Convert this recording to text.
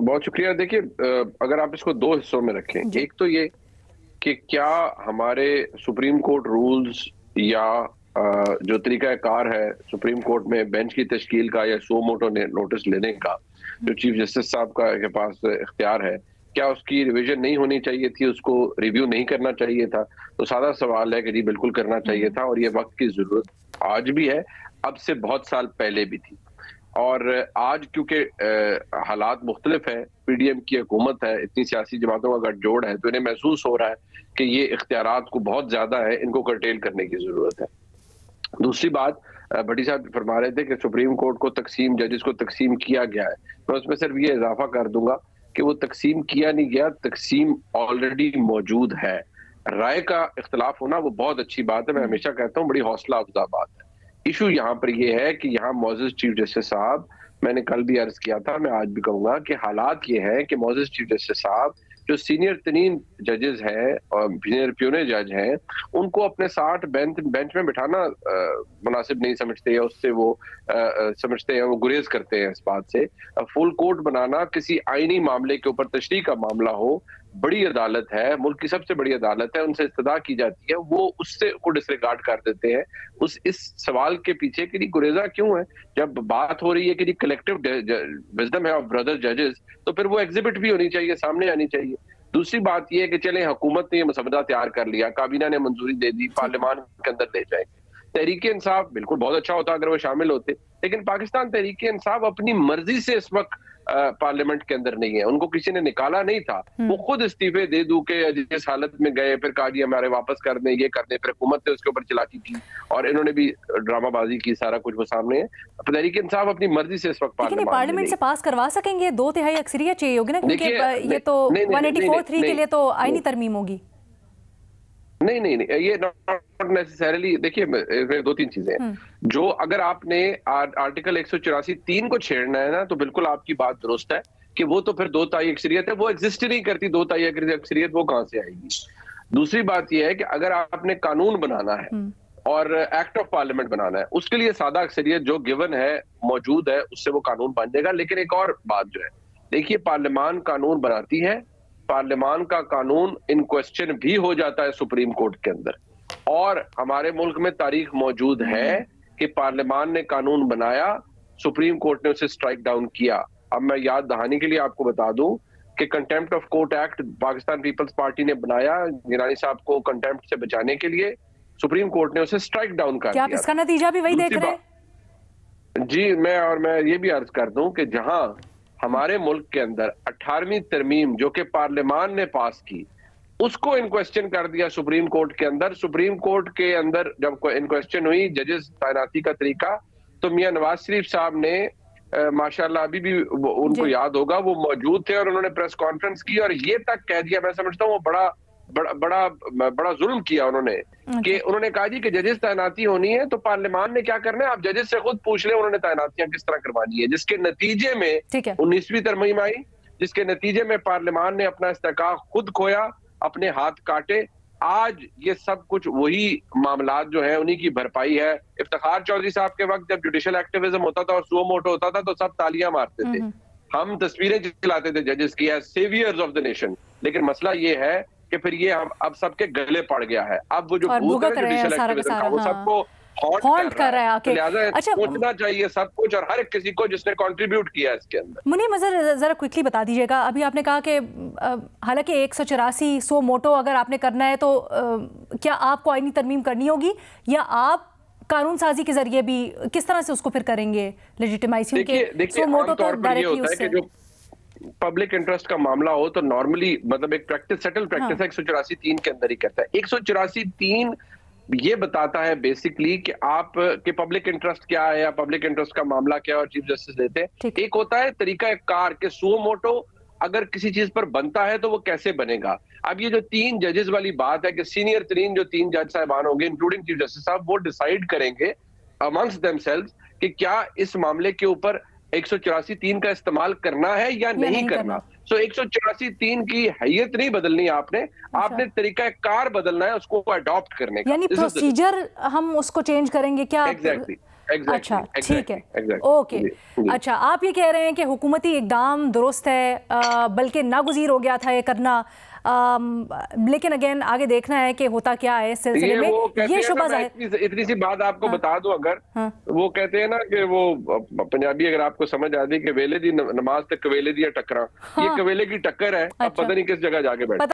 बहुत शुक्रिया। देखिए, अगर आप इसको दो हिस्सों में रखें, एक तो ये कि क्या हमारे सुप्रीम कोर्ट रूल्स या जो तरीकाकार है सुप्रीम कोर्ट में बेंच की तश्कील का या सो मोटो नोटिस लेने का जो चीफ जस्टिस साहब के पास इख्तियार है, क्या उसकी रिवीजन नहीं होनी चाहिए थी, उसको रिव्यू नहीं करना चाहिए था? तो सादा सवाल है कि जी बिल्कुल करना चाहिए था, और ये वक्त की जरूरत आज भी है, अब से बहुत साल पहले भी थी। और आज क्योंकि हालात मुख्तलिफ है, पीडीएम की हुकूमत है, इतनी सियासी जमातों का गठजोड़ है, तो इन्हें महसूस हो रहा है कि ये इख्तियारात को बहुत ज्यादा है, इनको कर्टेल करने की जरूरत है। दूसरी बात, भट्टी साहब फरमा रहे थे कि सुप्रीम कोर्ट को तकसीम, जजेस को तकसीम किया गया है। मैं उसमें सिर्फ ये इजाफा कर दूंगा कि वो तकसीम किया नहीं गया, तकसीम ऑलरेडी मौजूद है। राय का इख्तलाफ होना वो बहुत अच्छी बात है, मैं हमेशा कहता हूँ बड़ी हौसला अफजा बात है। इशू यहाँ पर ये है कि यहाँ मौजूद चीफ जस्टिस साहब, मैंने कल भी अर्ज किया था, मैं आज भी कहूंगा कि हालात ये है कि मौजूद चीफ जस्टिस साहब जो सीनियर तरीन जजेस हैं और सीनियर प्यूने जज हैं, उनको अपने साथ बेंच में बिठाना मुनासिब नहीं समझते, या उससे वो समझते हैं, वो गुरेज करते हैं इस बात से। फुल कोर्ट बनाना किसी आईनी मामले के ऊपर तशरीह का मामला हो, बड़ी अदालत है, मुल्क की सबसे बड़ी अदालत है, उनसे इस्तदा की जाती है, वो उससे को डिसरिगार्ड कर देते हैं। इस सवाल के पीछे कि गुरेजा क्यों है? जब बात हो रही है कि कलेक्टिव विजडम है ऑफ ब्रदर जजेस, तो फिर वो एग्जिबिट भी होनी चाहिए, सामने आनी चाहिए। दूसरी बात यह है कि चले हुकूमत ने ये मसवदा तैयार कर लिया, काबीना ने मंजूरी दे दी, पार्लियामान के अंदर ले जाएंगे। तहरीक इंसाफ बिल्कुल बहुत अच्छा होता अगर वो शामिल होते, लेकिन पाकिस्तान तहरीक इंसाफ अपनी मर्जी से इस वक्त पार्लियामेंट के अंदर नहीं है, उनको किसी ने निकाला नहीं था, वो खुद इस्तीफे दे दू के जिस हालत में गए, फिर कहा जी हमारे वापस कर दें, ये कर दें, फिर हुकूमत ने उसके ऊपर चलाकी की और इन्होंने भी ड्रामाबाजी की, सारा कुछ वो सामने है। तहरीक इंसाफ अपनी मर्जी से इस वक्त पार्लियामेंट से पास करवा सकेंगे, 2/3 अक्सरियत चाहिए होगी ना, क्योंकि ये तो 184(3) के लिए तो आईनी तरमीम होगी। नहीं, ये नॉट नेसेसरीली। देखिए, दो तीन चीजें हैं जो, अगर आपने आर्टिकल 184(3) को छेड़ना है ना, तो बिल्कुल आपकी बात दुरुस्त है कि वो तो फिर 2/3 अक्सरियत है, वो एग्जिस्ट नहीं करती। 2/3 अक्सरियत वो कहां से आएगी? दूसरी बात यह है कि अगर आपने कानून बनाना है और एक्ट ऑफ पार्लियामेंट बनाना है, उसके लिए सादा अक्सरियत जो गिवन है, मौजूद है, उससे वो कानून बन जाएगा। लेकिन एक और बात जो है, देखिए, पार्लियामान कानून बनाती है, पार्लियामान का कानून इन क्वेश्चन भी हो जाता है सुप्रीम कोर्ट के अंदर, और हमारे मुल्क में तारीख मौजूद है कि पार्लियामान ने कानून बनाया, सुप्रीम कोर्ट ने उसे स्ट्राइक डाउन किया। अब मैं याद दहानी के लिए आपको बता दूं कि contempt of court act Pakistan Peoples Party ने बनाया गिलानी साहब को कंटेम्प्ट से बचाने के लिए, सुप्रीम कोर्ट ने उसे स्ट्राइक डाउन कर दिया। क्या इसका नतीजा भी वही देख रहे हैं? जी, मैं ये भी अर्ज कर दूं कि जहां हमारे मुल्क के अंदर 18वीं तरमीम जो कि पार्लियामान ने पास की, उसको इन क्वेश्चन कर दिया सुप्रीम कोर्ट के अंदर। सुप्रीम कोर्ट के अंदर जब इन क्वेश्चन हुई जजेस तैनाती का तरीका, तो मियां नवाज शरीफ साहब ने माशाल्लाह अभी भी उनको याद होगा, वो मौजूद थे और उन्होंने प्रेस कॉन्फ्रेंस की और ये तक कह दिया, मैं समझता हूँ वो बड़ा जुल्म किया उन्होंने, कि उन्होंने कहा जी कि जजेस तैनाती होनी है तो पार्लियामान ने क्या करना है, आप जजेस से खुद पूछ ले उन्होंने तैनातियां किस तरह करवानी है। जिसके नतीजे में 19वीं तरमीम आई, जिसके नतीजे में पार्लियामान ने अपना इस्तेकाक खुद खोया, अपने हाथ काटे। आज ये सब कुछ वही मामलात जो है उन्हीं की भरपाई है। इफ्तिखार चौधरी साहब के वक्त जब जुडिशल एक्टिविज्म होता था और सुओ मोटो होता था तो सब तालियां मारते थे, हम तस्वीरें चलाते थे जजेस की as saviours of the nation. लेकिन मसला ये है कि फिर ये अब सबके गले पड़ गया है। अब वो जो भूत है जुडिशल एक्टिविज्म का, वो सबको हॉन्ट कर रहा है। अच्छा, सोचना चाहिए सब कुछ और हर किसी को जिसने कंट्रीब्यूट किया है इसके अंदर। मुनीम जरा क्विकली बता दीजिएगा, अभी आपने कहा कि हालांकि 184 सो मोटो अगर आपने करना है तो क्या आपको आईनी तरमीम करनी होगी, या आप कानून साजी के जरिए भी किस तरह से उसको फिर करेंगे लेजिटिमाइजेशन के? सो मोटो तो डायरेक्टली उससे पब्लिक इंटरेस्ट का मामला हो तो नॉर्मली मतलब एक प्रैक्टिस, सेटल प्रैक्टिस है 184(3) के अंदर ही कहता है। 184(3) ये बताता है बेसिकली कि आप के पब्लिक इंटरेस्ट क्या है या पब्लिक इंटरेस्ट का मामला क्या है और चीफ जस्टिस देते हैं। एक होता है तरीका कार के सुओ मोटो अगर किसी चीज पर बनता है तो वो कैसे बनेगा। अब ये जो 3 जजेस वाली बात है कि सीनियर तरीन जो 3 जज साहबान होंगे इंक्लूडिंग चीफ जस्टिस साहब, वो डिसाइड करेंगे अमंग्स देमसेल्व्स कि क्या इस मामले के ऊपर 184(3) का इस्तेमाल करना है या नहीं करना। सो 184(3) की हैयत नहीं बदलनी आपने तरीका कार बदलना है उसको अडॉप्ट करने का, यानी प्रोसीजर हम उसको चेंज करेंगे क्या? एग्जैक्टली अच्छा, ठीक है, ओके। अच्छा, आप ये कह रहे हैं कि हुकूमती इकदाम दुरुस्त है, बल्कि नागुज़ीर हो गया था ये करना, लेकिन अगेन आगे देखना है कि होता क्या है इस सिलसिले में। ये शुबा ज़ाहिर, इतनी सी बात आपको बता दूं, अगर वो कहते हैं ना कि वो पंजाबी अगर आपको समझ आती कि वेले दी नमाज तक कवेले दिया टक्करा, ये कवेले की टक्कर है, अब पता नहीं किस जगह जाके बैठे।